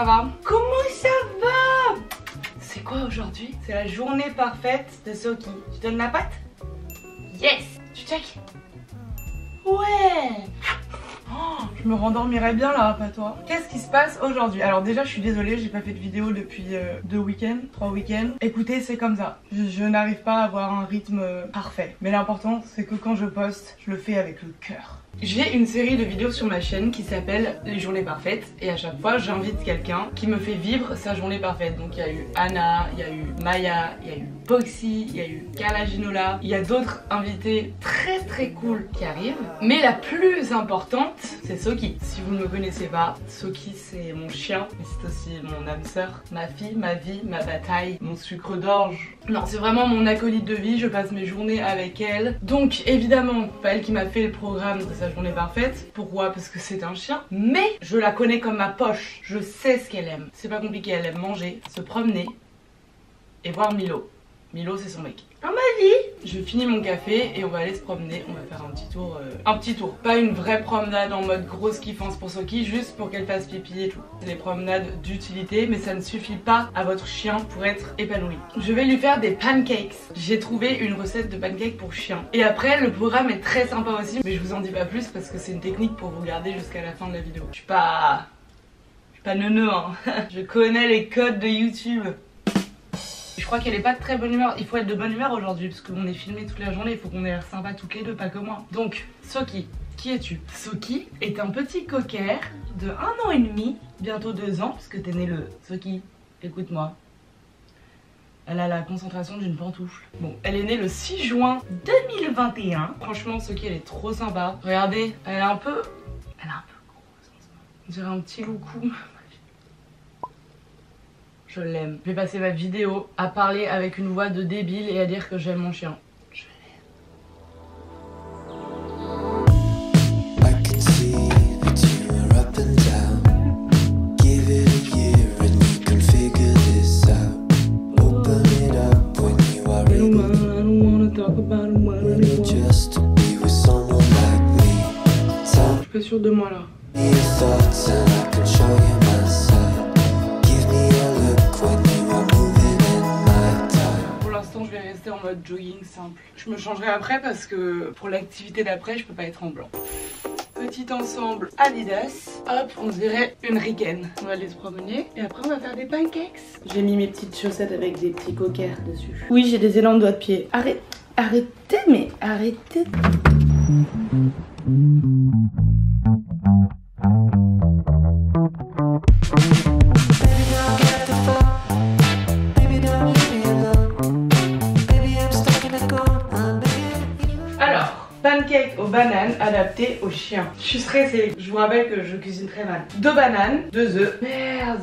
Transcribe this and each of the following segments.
ça va? Comment ça va? C'est quoi aujourd'hui? C'est la journée parfaite de Soki. Tu donnes la patte? Yes! Tu check? Ouais! Oh, je me rendormirais bien là, pas toi. Qu'est-ce qui se passe aujourd'hui? Alors déjà je suis désolée, j'ai pas fait de vidéo depuis 2 week-ends, 3 week-ends. Écoutez, c'est comme ça. Je n'arrive pas à avoir un rythme parfait. Mais l'important c'est que quand je poste, je le fais avec le cœur. J'ai une série de vidéos sur ma chaîne qui s'appelle Les Journées Parfaites et à chaque fois j'invite quelqu'un qui me fait vivre sa journée parfaite. Donc il y a eu Anna, il y a eu Maya, il y a eu Boxy, il y a eu Carla Ginola, il y a d'autres invités très cool qui arrivent. Mais la plus importante, c'est Soki. Si vous ne me connaissez pas, Soki c'est mon chien, mais c'est aussi mon âme sœur, ma fille, ma vie, ma bataille, mon sucre d'orge. Non, c'est vraiment mon acolyte de vie, je passe mes journées avec elle. Donc évidemment, pas elle qui m'a fait le programme de sa journée parfaite. Pourquoi? Parce que c'est un chien. Mais je la connais comme ma poche. Je sais ce qu'elle aime. C'est pas compliqué, elle aime manger, se promener et voir Milo. Milo c'est son mec. Dans ma vie, je finis mon café et on va aller se promener. On va faire un petit tour. Pas une vraie promenade en mode grosse kiffance pour Soki, juste pour qu'elle fasse pipi et tout. C'est des promenades d'utilité, mais ça ne suffit pas à votre chien pour être épanoui. Je vais lui faire des pancakes. J'ai trouvé une recette de pancakes pour chien. Et après, le programme est très sympa aussi, mais je vous en dis pas plus parce que c'est une technique pour vous garder jusqu'à la fin de la vidéo. Je suis pas neuneu, hein. Je connais les codes de YouTube. Je crois qu'elle est pas de très bonne humeur. Il faut être de bonne humeur aujourd'hui parce qu'on est filmé toute la journée. Il faut qu'on ait l'air sympa toutes les deux, pas que moi. Donc, Soki, qui es-tu? Soki est un petit cocker de 1 an et demi, bientôt 2 ans, puisque t'es né le... Soki, écoute-moi. Elle a la concentration d'une pantoufle. Bon, elle est née le 6 juin 2021. Franchement, Soki, elle est trop sympa. Regardez, elle est un peu grosse en ce moment. On dirait un petit loucou. Je l'aime. Je vais passer ma vidéo à parler avec une voix de débile et à dire que j'aime mon chien. Je suis pas sûre de moi là. Je vais rester en mode jogging simple. Je me changerai après parce que pour l'activité d'après, je peux pas être en blanc. Petit ensemble Adidas. Hop, on dirait une ricaine. On va aller se promener et après on va faire des pancakes. J'ai mis mes petites chaussettes avec des petits coquers dessus. Oui, j'ai des élans de doigts de pied. Arrêtez, mais arrêtez. Pancake aux bananes adapté aux chiens. Je suis stressée. Je vous rappelle que je cuisine très mal. 2 bananes, 2 œufs. Merde.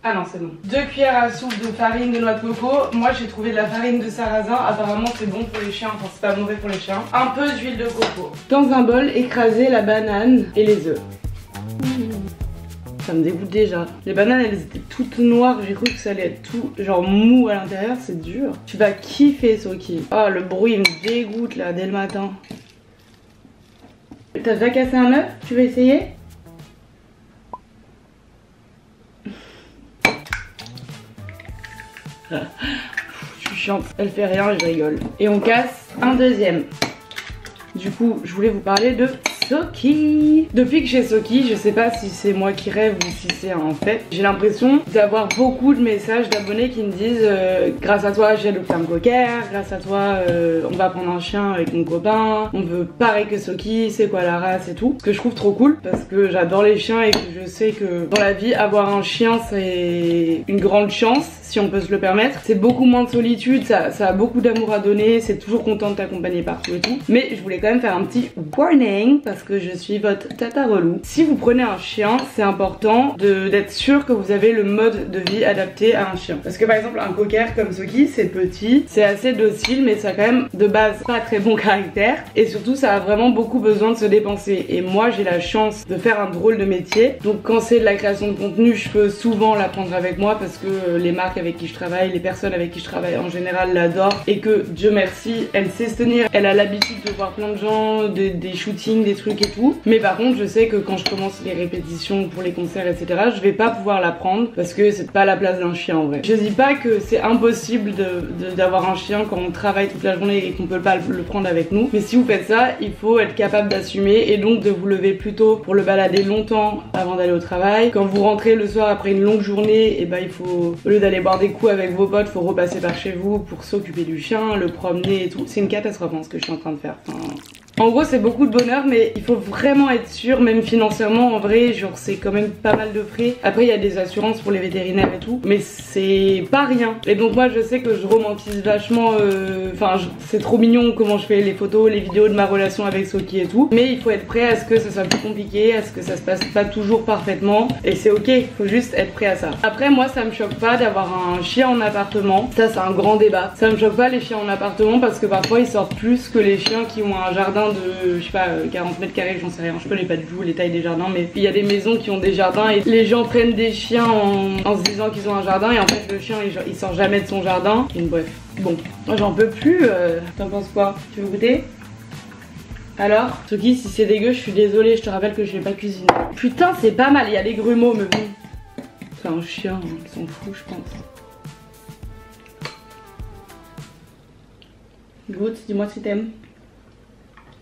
Ah non, c'est bon. 2 cuillères à soupe de farine de noix de coco. Moi, j'ai trouvé de la farine de sarrasin. Apparemment, c'est bon pour les chiens. Enfin, c'est pas mauvais pour les chiens. Un peu d'huile de coco. Dans un bol, écraser la banane et les œufs. Ça me dégoûte déjà. Les bananes, elles étaient toutes noires. J'ai cru que ça allait être tout genre mou à l'intérieur. C'est dur. Tu vas kiffer, Soki. Oh, le bruit il me dégoûte là dès le matin. T'as déjà cassé un œuf? Tu veux essayer? Je suis chiante. Elle fait rien et je rigole. Et on casse un deuxième. Du coup, je voulais vous parler de Soki. Depuis que j'ai Soki, je sais pas si c'est moi qui rêve ou si c'est un fait, j'ai l'impression d'avoir beaucoup de messages d'abonnés qui me disent grâce à toi j'ai adopté un cocker, grâce à toi on va prendre un chien avec mon copain, on veut pareil que Soki, c'est quoi la race et tout. Ce que je trouve trop cool parce que j'adore les chiens et que je sais que dans la vie avoir un chien c'est une grande chance si on peut se le permettre. C'est beaucoup moins de solitude, ça a beaucoup d'amour à donner, c'est toujours content de t'accompagner partout et tout. Mais je voulais quand même faire un petit warning parce que je suis votre tata relou. Si vous prenez un chien, c'est important d'être sûr que vous avez le mode de vie adapté à un chien. Parce que par exemple un cocker comme Soki, c'est petit, c'est assez docile mais ça a quand même de base pas très bon caractère et surtout ça a vraiment beaucoup besoin de se dépenser. Et moi j'ai la chance de faire un drôle de métier, donc quand c'est de la création de contenu je peux souvent la prendre avec moi parce que les marques elles avec qui je travaille, les personnes avec qui je travaille en général l'adorent et que Dieu merci, elle sait se tenir. Elle a l'habitude de voir plein de gens, des shootings, des trucs et tout. Mais par contre, je sais que quand je commence les répétitions pour les concerts, etc., je vais pas pouvoir la prendre parce que c'est pas la place d'un chien en vrai. Je dis pas que c'est impossible d'avoir un chien quand on travaille toute la journée et qu'on peut pas le prendre avec nous. Mais si vous faites ça, il faut être capable d'assumer et donc de vous lever plus tôt pour le balader longtemps avant d'aller au travail. Quand vous rentrez le soir après une longue journée, et ben il faut, au lieu d'aller boire des coups avec vos potes, faut repasser par chez vous pour s'occuper du chien, le promener et tout. C'est une catastrophe hein, ce que je suis en train de faire. Enfin, en gros c'est beaucoup de bonheur mais il faut vraiment être sûr, même financièrement en vrai, genre c'est quand même pas mal de frais. Après il y a des assurances pour les vétérinaires et tout, mais c'est pas rien. Et donc moi je sais que je romantise vachement, enfin c'est trop mignon comment je fais les photos, les vidéos de ma relation avec Soki et tout. Mais il faut être prêt à ce que ça soit plus compliqué, à ce que ça se passe pas toujours parfaitement. Et c'est ok, il faut juste être prêt à ça. Après moi ça me choque pas d'avoir un chien en appartement, ça c'est un grand débat. Ça me choque pas les chiens en appartement parce que parfois ils sortent plus que les chiens qui ont un jardin de, je sais pas, 40 mètres carrés, j'en sais rien, je connais pas du tout les tailles des jardins, mais il y a des maisons qui ont des jardins et les gens prennent des chiens en se disant qu'ils ont un jardin et en fait le chien il sort jamais de son jardin. Et bref, bon, moi j'en peux plus, t'en penses quoi? Tu veux goûter? Alors, Soki, si c'est dégueu, je suis désolée, je te rappelle que je vais pas cuisiner. Putain, c'est pas mal, il y a les grumeaux, mais bon. C'est un chien, ils s'en foutent, je pense. Goûte, dis-moi si t'aimes.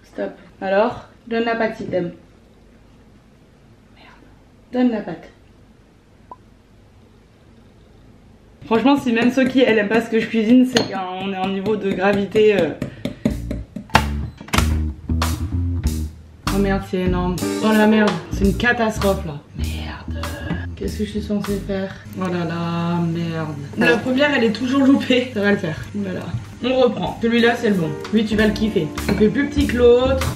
Stop. Alors, donne la pâte si t'aimes. Merde. Donne la pâte. Franchement, si même Soki elle aime pas ce que je cuisine, c'est qu'on est en niveau de gravité. Oh merde, c'est énorme. Oh la merde, c'est une catastrophe là. Merde. Qu'est-ce que je suis censée faire? Oh là là, merde. La première, elle est toujours loupée. Ça va le faire. Oh là là. On reprend. Celui-là, c'est le bon. Lui, tu vas le kiffer. Il fait plus petit que l'autre.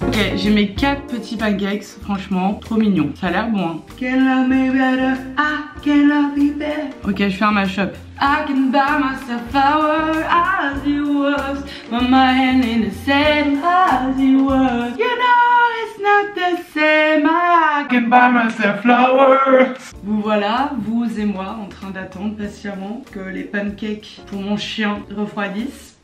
Ok, j'ai mes 4 petits pancakes. Franchement, trop mignon. Ça a l'air bon. Hein. Can love me better? I can love you better. Ok, je fais un mashup. I can buy myself flowers as you was, but my hand in the same as you was. You know it's not the same. I can buy myself flowers. Vous voilà, vous et moi, en train d'attendre patiemment que les pancakes pour mon chien refroidissent.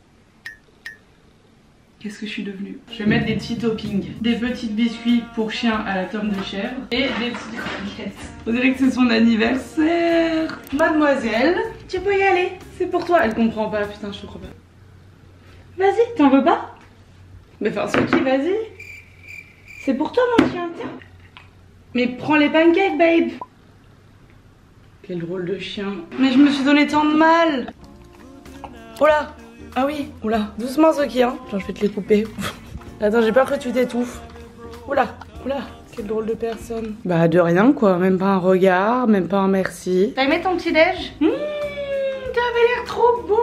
Qu'est-ce que je suis devenue? Je vais mettre des petits toppings. Des petits biscuits pour chien à la tome de chèvre. Et des petites croquettes. On dirait que c'est son anniversaire. Mademoiselle, tu peux y aller. C'est pour toi. Elle comprend pas, putain, je te crois pas. Vas-y, t'en veux pas? Mais enfin, Soki, vas-y. C'est pour toi, mon chien, tiens. Mais prends les pancakes, babe. Quel drôle de chien. Mais je me suis donné tant de mal. Oh là. Ah oui, oula, doucement Soki hein. Genre je vais te les couper. Attends, j'ai peur que tu t'étouffes. Oula, oula, quelle drôle de personne. Bah de rien quoi, même pas un regard, même pas un merci. T'as aimé ton petit déj? T'avais l'air trop bon.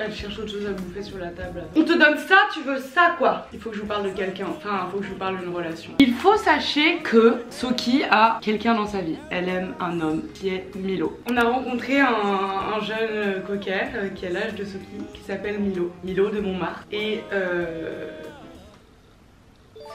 Elle cherche autre chose à bouffer sur la table. On te donne ça, tu veux ça quoi? Il faut que je vous parle de quelqu'un, enfin il faut que je vous parle d'une relation. Il faut sachez que Soki a quelqu'un dans sa vie. Elle aime un homme qui est Milo. On a rencontré un jeune cocker qui a l'âge de Soki, qui s'appelle Milo. Milo de Montmartre. Et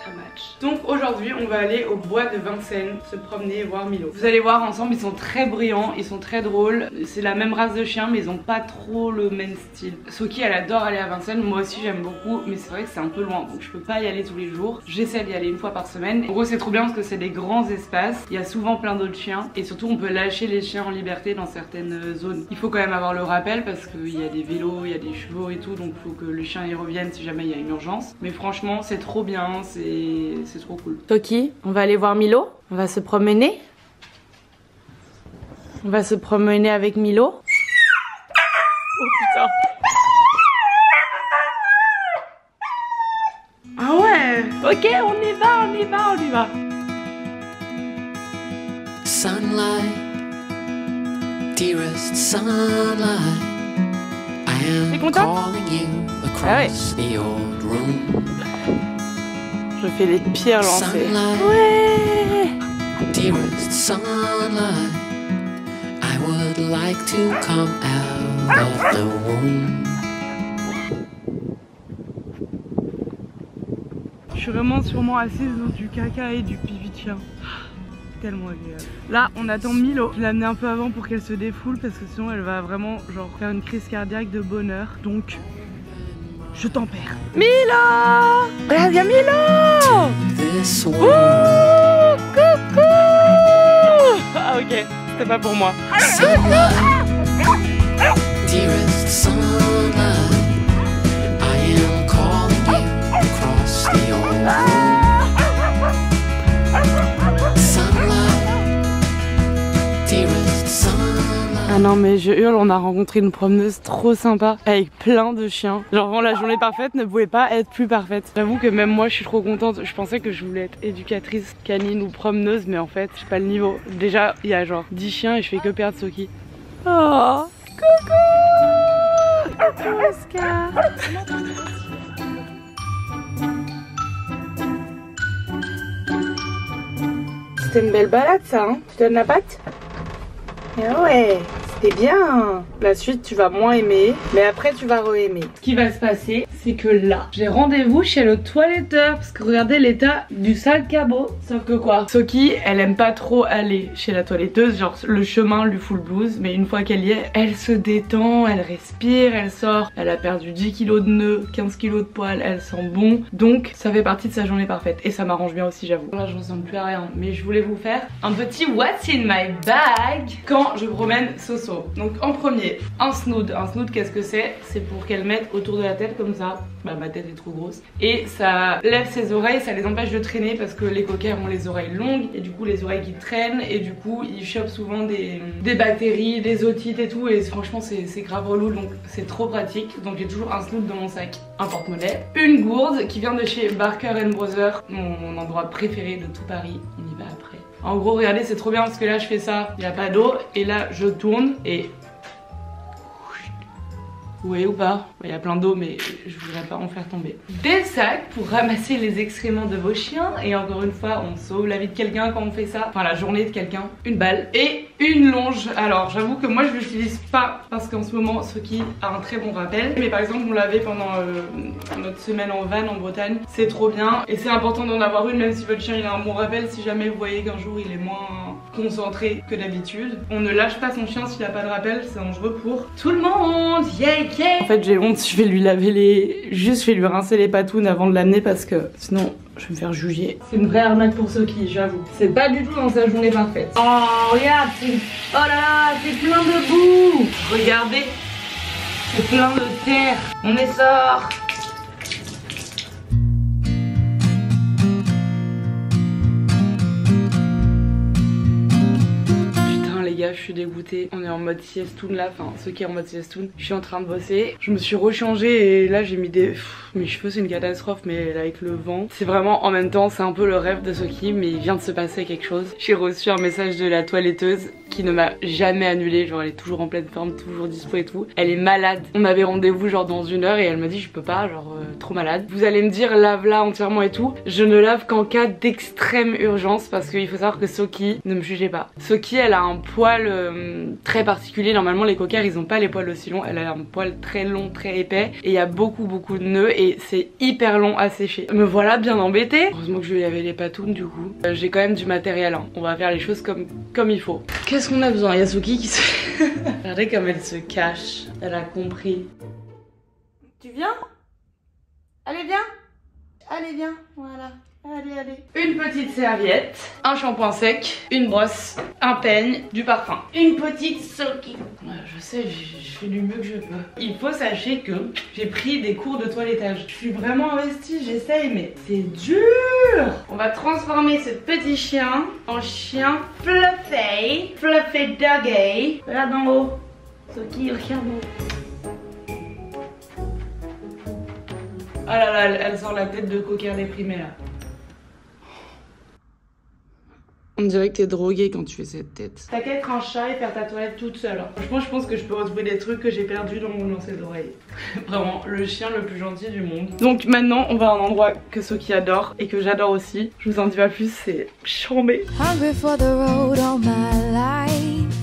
ça match. Donc aujourd'hui on va aller au bois de Vincennes se promener et voir Milo. Vous allez voir ensemble, ils sont très bruyants, ils sont très drôles. C'est la même race de chiens mais ils ont pas trop le même style. Soki elle adore aller à Vincennes, moi aussi j'aime beaucoup, mais c'est vrai que c'est un peu loin donc je peux pas y aller tous les jours. J'essaie d'y aller une fois par semaine. En gros c'est trop bien parce que c'est des grands espaces, il y a souvent plein d'autres chiens et surtout on peut lâcher les chiens en liberté dans certaines zones. Il faut quand même avoir le rappel parce qu'il y a des vélos, il y a des chevaux et tout, donc il faut que le chien y revienne si jamais il y a une urgence. Mais franchement c'est trop bien, c'est trop cool. Soki, on va aller voir Milo. On va se promener. On va se promener avec Milo. Oh putain. Ah ouais. Ok, on y va, on y va, on y va. Sunlight, dearest sunlight, I am calling you across the old room. Je fais les pires lancers. Ouais. Dearest sunlight, I would like to come out of the womb. Je suis vraiment sûrement assise dans du caca et du pipi de chien. Tellement agréable. Là on attend Milo. Je l'ai amenée un peu avant pour qu'elle se défoule parce que sinon elle va vraiment genre faire une crise cardiaque de bonheur. Donc je t'en perds. Milo! Regarde, il y a Milo! Ouh, coucou! Ah ok, c'était pas pour moi. Ah non mais je hurle, on a rencontré une promeneuse trop sympa avec plein de chiens. Genre vraiment la journée parfaite ne pouvait pas être plus parfaite. J'avoue que même moi je suis trop contente. Je pensais que je voulais être éducatrice canine ou promeneuse mais en fait j'ai pas le niveau. Déjà il y a genre 10 chiens et je fais que perdre Soki. Oh coucou! Coucou Oscar. C'était une belle balade ça hein. Tu donnes la patte? Ah ouais, c'était bien. La suite tu vas moins aimer, mais après tu vas re-aimer. Ce qui va se passer, c'est que là, j'ai rendez-vous chez le toiletteur parce que regardez l'état du sale cabot. Sauf que quoi, Soki, elle aime pas trop aller chez la toiletteuse, genre le chemin lui fout le blues, mais une fois qu'elle y est, elle se détend, elle respire, elle sort, elle a perdu 10 kilos de nœuds, 15 kilos de poils, elle sent bon, donc ça fait partie de sa journée parfaite et ça m'arrange bien aussi j'avoue. Là je ressemble plus à rien, mais je voulais vous faire un petit what's in my bag quand je promène Soso. Donc en premier, un snood. Un snood qu'est-ce que c'est? C'est pour qu'elle mette autour de la tête comme ça. Bah ma tête est trop grosse. Et ça lève ses oreilles, ça les empêche de traîner parce que les cockers ont les oreilles longues et du coup les oreilles qui traînent et du coup ils chopent souvent des bactéries, des otites et tout et franchement c'est grave relou donc c'est trop pratique. Donc j'ai toujours un snood dans mon sac, un porte-monnaie, une gourde qui vient de chez Barker & Brothers, mon endroit préféré de tout Paris. On y va après. En gros regardez c'est trop bien parce que là je fais ça, il n'y a pas d'eau et là je tourne et... Vous voyez ou pas? Il y a plein d'eau mais je voudrais pas en faire tomber. Des sacs pour ramasser les excréments de vos chiens et encore une fois on sauve la vie de quelqu'un quand on fait ça. Enfin la journée de quelqu'un. Une balle et une longe. Alors j'avoue que moi je l'utilise pas parce qu'en ce moment Soki a un très bon rappel. Mais par exemple on l'avait pendant notre semaine en van en Bretagne. C'est trop bien et c'est important d'en avoir une même si votre chien il a un bon rappel. Si jamais vous voyez qu'un jour il est moins concentré que d'habitude. On ne lâche pas son chien s'il a pas de rappel, c'est dangereux pour tout le monde. Yeah, yeah. En fait j'ai honte, je vais lui laver les... Juste je vais lui rincer les patounes avant de l'amener parce que sinon je vais me faire juger. C'est une vraie arnaque pour Soki, j'avoue. C'est pas du tout dans sa journée parfaite. Oh regarde, oh là là, c'est plein de boue. Regardez, c'est plein de terre. On est sort. Je suis dégoûtée, on est en mode siestoun là, enfin ceux qui est en mode siestoun, je suis en train de bosser, je me suis rechangée et là j'ai mis des... mes cheveux c'est une catastrophe mais là, avec le vent, c'est vraiment en même temps c'est un peu le rêve de Soki mais il vient de se passer quelque chose. J'ai reçu un message de la toiletteuse qui ne m'a jamais annulé, genre elle est toujours en pleine forme, toujours dispo et tout, elle est malade, on avait rendez-vous genre dans 1 heure et elle m'a dit je peux pas, genre trop malade. Vous allez me dire lave-la entièrement et tout, je ne lave qu'en cas d'extrême urgence parce qu'il faut savoir que Soki, ne me jugez pas, Soki elle a un poil très particulier. Normalement les cockers ils ont pas les poils aussi longs, elle a un poil très long, très épais et il y a beaucoup de nœuds et c'est hyper long à sécher. Me voilà bien embêtée. Heureusement que je lui avais les patounes du coup. J'ai quand même du matériel hein. On va faire les choses comme il faut. Qu'est-ce qu'on a besoin? Il y a Soki qui se... Regardez comme elle se cache. Elle a compris. Tu viens? Allez viens. Allez viens, voilà. Allez, allez. Une petite serviette, un shampoing sec, une brosse, un peigne, du parfum. Une petite Soki. Je sais, je fais du mieux que je peux. Il faut sachez que j'ai pris des cours de toilettage. Je suis vraiment investie, j'essaye, mais c'est dur. On va transformer ce petit chien en chien fluffy. Fluffy doggy. Regarde en haut. Soki, regarde en haut. Oh là là, elle sort la tête de cocker déprimé là. On dirait que t'es droguée quand tu fais cette tête. T'as qu'à être un chat et faire ta toilette toute seule. Franchement, je pense que je peux retrouver des trucs que j'ai perdus dans mon lancer d'oreille. Vraiment, le chien le plus gentil du monde. Donc maintenant, on va à un endroit que Soki adore et que j'adore aussi. Je vous en dis pas plus, c'est chambé. Hungry for the road all my life.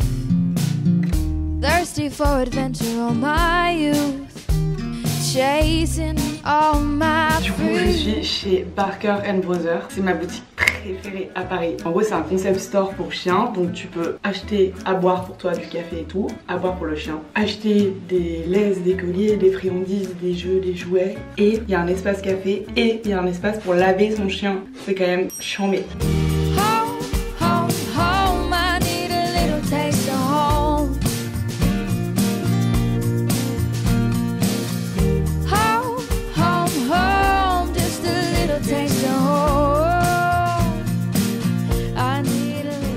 Thirsty for adventure all my youth. Du coup, je suis chez Barker & Brothers. C'est ma boutique préférée à Paris. En gros, c'est un concept store pour chiens. Donc tu peux acheter à boire pour toi, du café et tout, à boire pour le chien, acheter des laisses, des colliers, des friandises, des jeux, des jouets. Et il y a un espace café et il y a un espace pour laver son chien. C'est quand même chambé.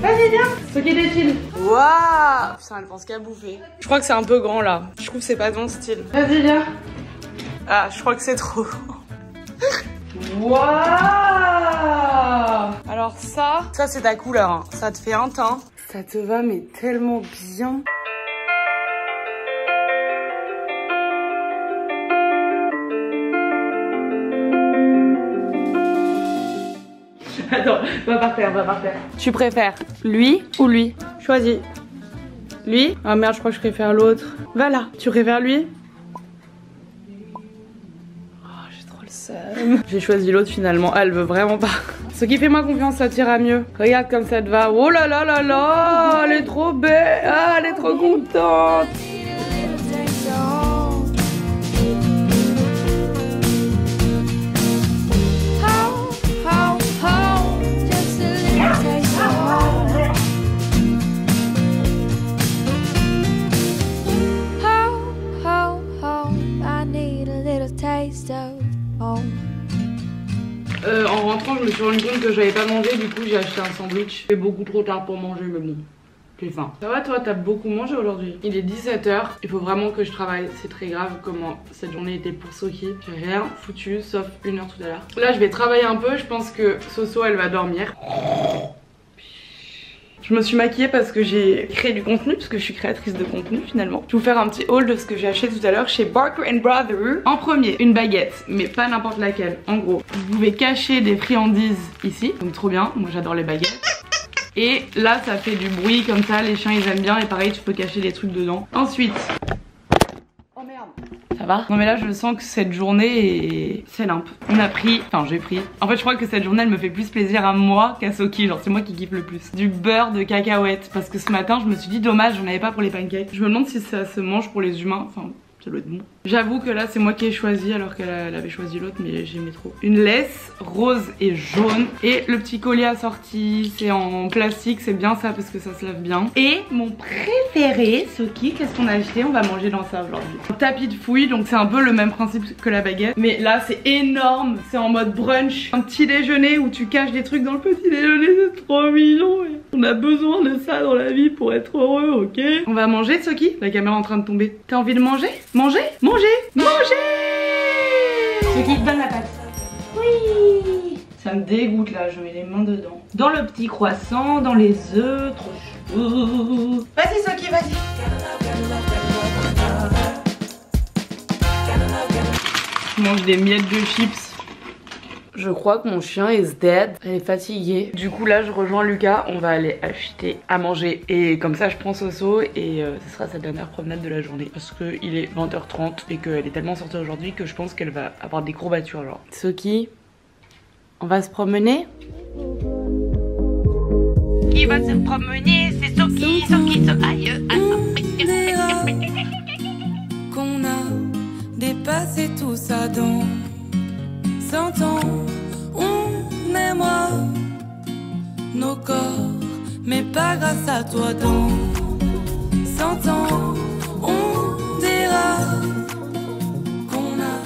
Vas-y, viens. Ce qui défile. Waouh. Putain, elle pense qu'à bouffer. Je crois que c'est un peu grand là. Je trouve que c'est pas ton style. Vas-y, viens. Ah, je crois que c'est trop. Waouh. Alors ça c'est ta couleur. Hein. Ça te fait un teint. Ça te va mais tellement bien. Attends, va par terre, va par terre. Tu préfères lui ou lui? Choisis. Lui? Ah merde, je crois que je préfère l'autre. Va là, tu préfères lui? Oh, j'ai trop le seum. J'ai choisi l'autre finalement, elle veut vraiment pas. Ce qui fait moi confiance, ça t'ira mieux. Regarde comme ça te va. Oh là là là là, elle est trop belle. Ah, elle est trop contente. En rentrant, je me suis rendu compte que j'avais pas mangé, du coup j'ai acheté un sandwich. C'est beaucoup trop tard pour manger, mais bon, j'ai faim. Ça va toi, t'as beaucoup mangé aujourd'hui? Il est 17 h, il faut vraiment que je travaille. C'est très grave comment cette journée était pour Soki. J'ai rien foutu sauf 1 heure tout à l'heure. Là je vais travailler un peu, je pense que Soso elle va dormir. Je me suis maquillée parce que j'ai créé du contenu, parce que je suis créatrice de contenu finalement. Je vais vous faire un petit haul de ce que j'ai acheté tout à l'heure chez Barker & Brothers. En premier, une baguette, mais pas n'importe laquelle. En gros, vous pouvez cacher des friandises ici, donc trop bien, moi j'adore les baguettes. Et là ça fait du bruit comme ça, les chiens ils aiment bien et pareil tu peux cacher des trucs dedans. Ensuite... Oh merde. Ça va? Non mais là je sens que cette journée c'est limpe. On a pris, enfin j'ai pris. En fait je crois que cette journée elle me fait plus plaisir à moi qu'à Soki. Genre c'est moi qui kiffe le plus. Du beurre de cacahuète. Parce que ce matin je me suis dit dommage j'en avais pas pour les pancakes. Je me demande si ça se mange pour les humains. Enfin ça doit être bon. J'avoue que là c'est moi qui ai choisi alors qu'elle avait choisi l'autre mais j'aimais trop. Une laisse rose et jaune. Et le petit collier assorti, c'est en plastique, c'est bien ça parce que ça se lave bien. Et mon préféré, Soki, qu'est-ce qu'on a acheté? On va manger dans ça aujourd'hui. Un tapis de fouille, donc c'est un peu le même principe que la baguette. Mais là c'est énorme, c'est en mode brunch. Un petit déjeuner où tu caches des trucs dans le petit déjeuner, c'est trop mignon. On a besoin de ça dans la vie pour être heureux, ok? On va manger, Soki? La caméra est en train de tomber. T'as envie de manger? Manger? Manger! Manger! Soki, donne la pâte. Oui! Ça me dégoûte là, je mets les mains dedans. Dans le petit croissant, dans les œufs, trop chou. Vas-y Soki, vas-y. Je mange des miettes de chips. Je crois que mon chien is dead. Elle est fatiguée. Du coup là je rejoins Lucas. On va aller acheter à manger. Et comme ça je prends Soso. Et ce sera sa dernière promenade de la journée. Parce qu'il est 20h30 et qu'elle est tellement sortie aujourd'hui que je pense qu'elle va avoir des courbatures genre. Soki, on va se promener? Qui va se promener? C'est Soki, Soki, aïe. Qu'on a dépassé tout ça dans 100 ans, on est moi, nos corps, mais pas grâce à toi dans 100 ans, on dira qu'on a...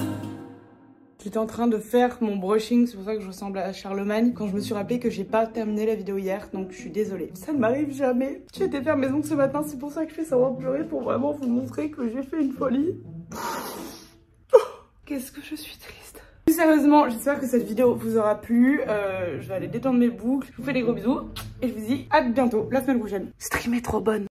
J'étais en train de faire mon brushing, c'est pour ça que je ressemble à Charlemagne, quand je me suis rappelé que j'ai pas terminé la vidéo hier, donc je suis désolée. Ça ne m'arrive jamais. J'ai été faire mes ongles ce matin, c'est pour ça que je fais savoir pleurer, pour vraiment vous montrer que j'ai fait une folie. Qu'est-ce que je suis triste. Plus sérieusement, j'espère que cette vidéo vous aura plu. Je vais aller détendre mes boucles. Je vous fais des gros bisous et je vous dis à bientôt la semaine prochaine. Stream est trop bonne.